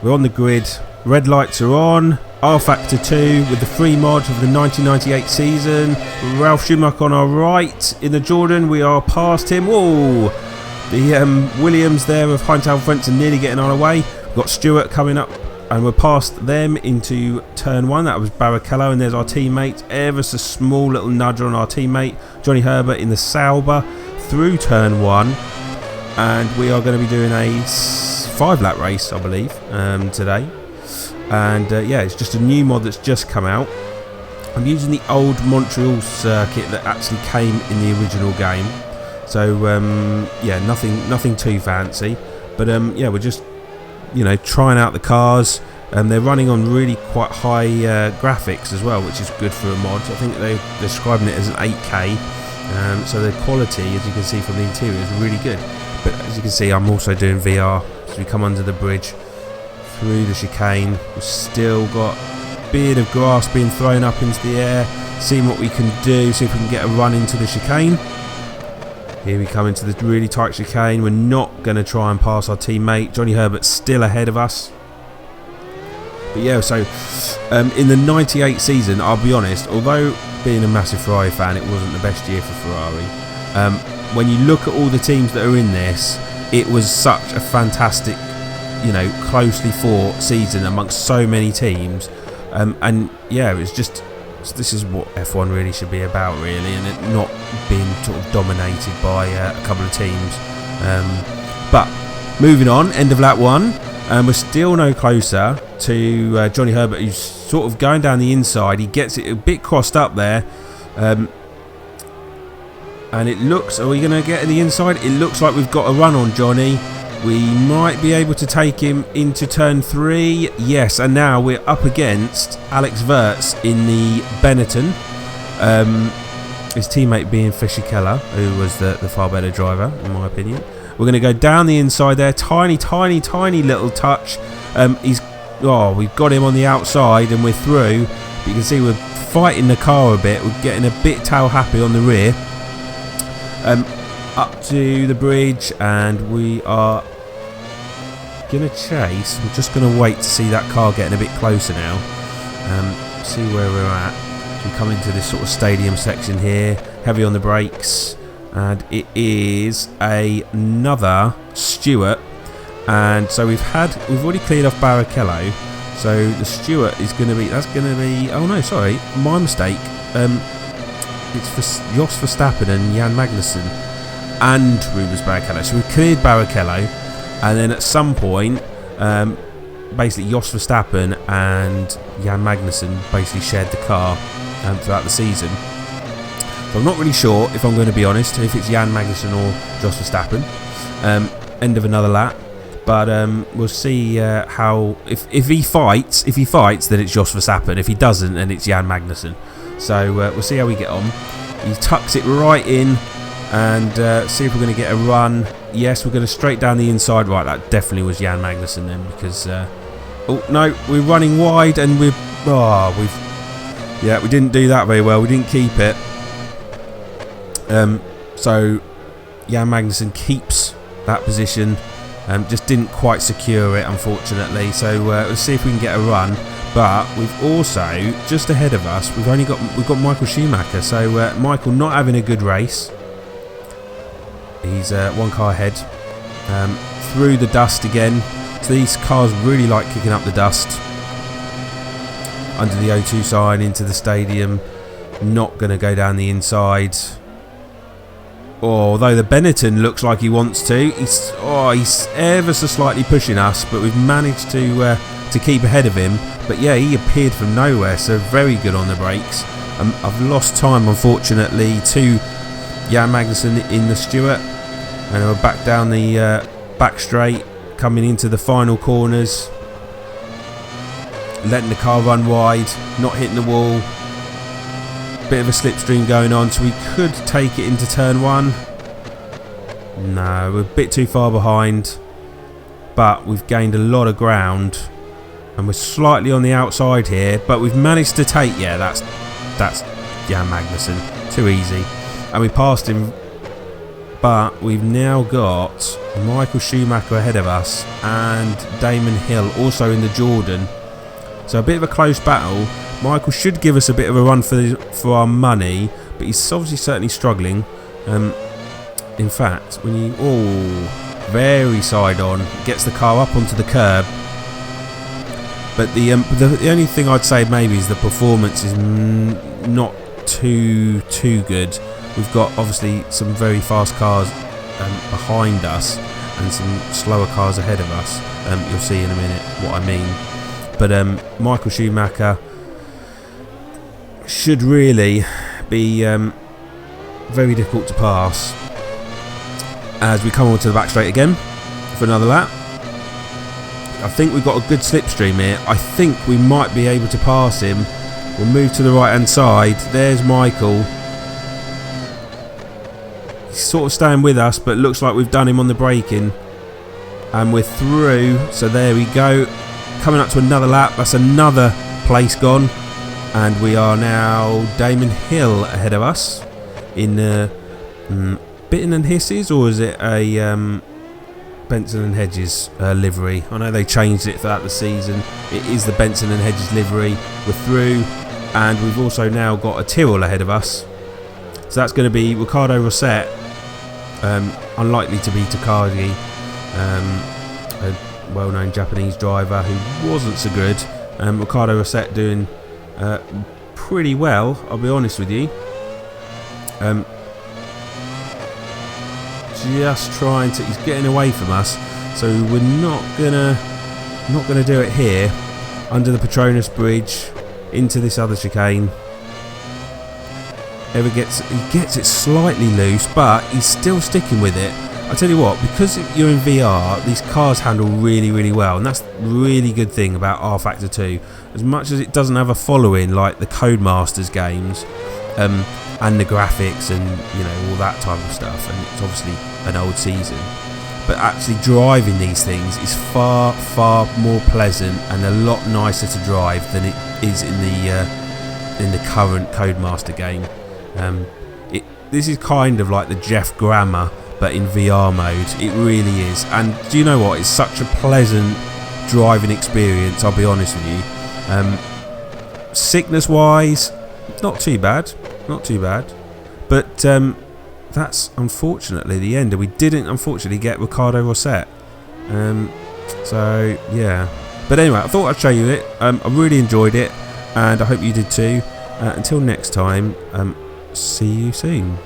We're on the grid. Red lights are on. rFactor 2 with the free mod of the 1998 season. Ralf Schumacher on our right. In the Jordan, we are past him. Whoa! The Williams there of Heinz French are nearly getting on our way. We've got Stewart coming up, and we're past them into turn 1. That was Barrichello, and there's our teammate. Ever so small little nudge on our teammate. Johnny Herbert in the Sauber through turn 1. And we are going to be doing a 5-lap race, I believe, today. And yeah, it's just a new mod that's just come out. I'm using the old Montreal circuit that actually came in the original game. So yeah, nothing too fancy. But yeah, we're just, you know, trying out the cars. They're running on really quite high graphics as well, which is good for a mod. I think they're describing it as an 8K. So the quality, as you can see from the interior, is really good. But as you can see, I'm also doing VR. So we come under the bridge, through the chicane. We've still got a bit of grass being thrown up into the air. Seeing what we can do, see if we can get a run into the chicane. Here we come into the really tight chicane. We're not going to try and pass our teammate. Johnny Herbert's still ahead of us. But yeah, so in the 98 season, I'll be honest, although being a massive Ferrari fan, it wasn't the best year for Ferrari. When you look at all the teams that are in this, it was such a fantastic, you know, closely fought season amongst so many teams. And yeah, it's just, this is what F1 really should be about, really, and it not being sort of dominated by a couple of teams. But moving on, end of lap 1, and we're still no closer to Johnny Herbert, who's sort of going down the inside. He gets it a bit crossed up there. And it looks, are we going to get to the inside? It looks like we've got a run on Johnny. We might be able to take him into turn 3. Yes, and now we're up against Alex Wirtz in the Benetton. His teammate being Fisichella, who was the far better driver, in my opinion. We're going to go down the inside there. Tiny little touch. We've got him on the outside and we're through. But you can see we're fighting the car a bit. We're getting a bit tail happy on the rear. Up to the bridge, and we are going to chase. I'm just going to wait to see that car getting a bit closer now. See where we're at. We come into this sort of stadium section here, heavy on the brakes, and it is another Stewart. And so we've already cleared off Barrichello. So the Stewart is going to be, oh no, sorry, my mistake. It's for Jos Verstappen and Jan Magnussen and Rubens Barrichello. So we cleared Barrichello, and then at some point, basically Jos Verstappen and Jan Magnussen basically shared the car throughout the season. So I'm not really sure, if I'm going to be honest, if it's Jan Magnussen or Jos Verstappen. End of another lap. But we'll see how, if he fights, then it's Jos Verstappen. If he doesn't, then it's Jan Magnussen. So we'll see how we get on. He tucks it right in, and see if we're going to get a run. Yes, we're going to straight down the inside. Right, that definitely was Jan Magnussen then, because oh no, we're running wide, and we didn't do that very well. We didn't keep it. So Jan Magnussen keeps that position. Just didn't quite secure it, unfortunately. So we'll see if we can get a run. But we've also, just ahead of us, we've got Michael Schumacher. So Michael not having a good race. He's one car ahead. Through the dust again. So these cars really like kicking up the dust. Under the O2 sign, into the stadium. Not going to go down the inside. Although the Benetton looks like he wants to. He's ever so slightly pushing us, but we've managed to keep ahead of him. But yeah, he appeared from nowhere, so very good on the brakes. I've lost time, unfortunately, to Jan Magnussen in the Stewart. And we're back down the back straight, coming into the final corners. Letting the car run wide, not hitting the wall. Bit of a slipstream going on, so we could take it into turn 1. No, we're a bit too far behind. But we've gained a lot of ground. And we're slightly on the outside here, but we've managed to take, yeah, that's Jan Magnussen, too easy. And we passed him but we've now got Michael Schumacher ahead of us and Damon Hill also in the Jordan. So a bit of a close battle. Michael should give us a bit of a run for our money, but he's obviously certainly struggling. In fact, when you very side on, gets the car up onto the curb. But the only thing I'd say maybe is the performance is not too good. We've got obviously some very fast cars behind us and some slower cars ahead of us. You'll see in a minute what I mean. But Michael Schumacher should really be very difficult to pass as we come onto the back straight again for another lap. I think we've got a good slipstream here. I think we might be able to pass him. We'll move to the right hand side. There's Michael. He's sort of staying with us, but looks like we've done him on the braking. And we're through. So there we go. Coming up to another lap. That's another place gone. And we are now Damon Hill ahead of us in Bitten and Hisses, or is it a Benson and Hedges livery? I know they changed it throughout the season. It is the Benson and Hedges livery. We're through, and we've also now got a Tyrrell ahead of us. So that's going to be Ricardo Rosset, unlikely to be Takagi, a well-known Japanese driver who wasn't so good. Ricardo Rosset doing pretty well, I'll be honest with you. Just trying to, he's getting away from us, so we're not gonna do it here. Under the Petronas Bridge into this other chicane. He gets it slightly loose, but he's still sticking with it. I tell you what, because you're in VR, these cars handle really well, and that's the really good thing about rFactor 2. As much as it doesn't have a following like the Codemasters games, and the graphics and all that type of stuff, and it's obviously an old season, but actually driving these things is far more pleasant and a lot nicer to drive than it is in the current Codemaster game. This is kind of like the Jeff Grammer, but in VR mode. It really is. And do you know what? It's such a pleasant driving experience, I'll be honest with you. Sickness wise, not too bad. But that's unfortunately the end. We didn't unfortunately get Ricardo Rosset. So yeah. But anyway, I thought I'd show you it. I really enjoyed it, and I hope you did too. Until next time, see you soon.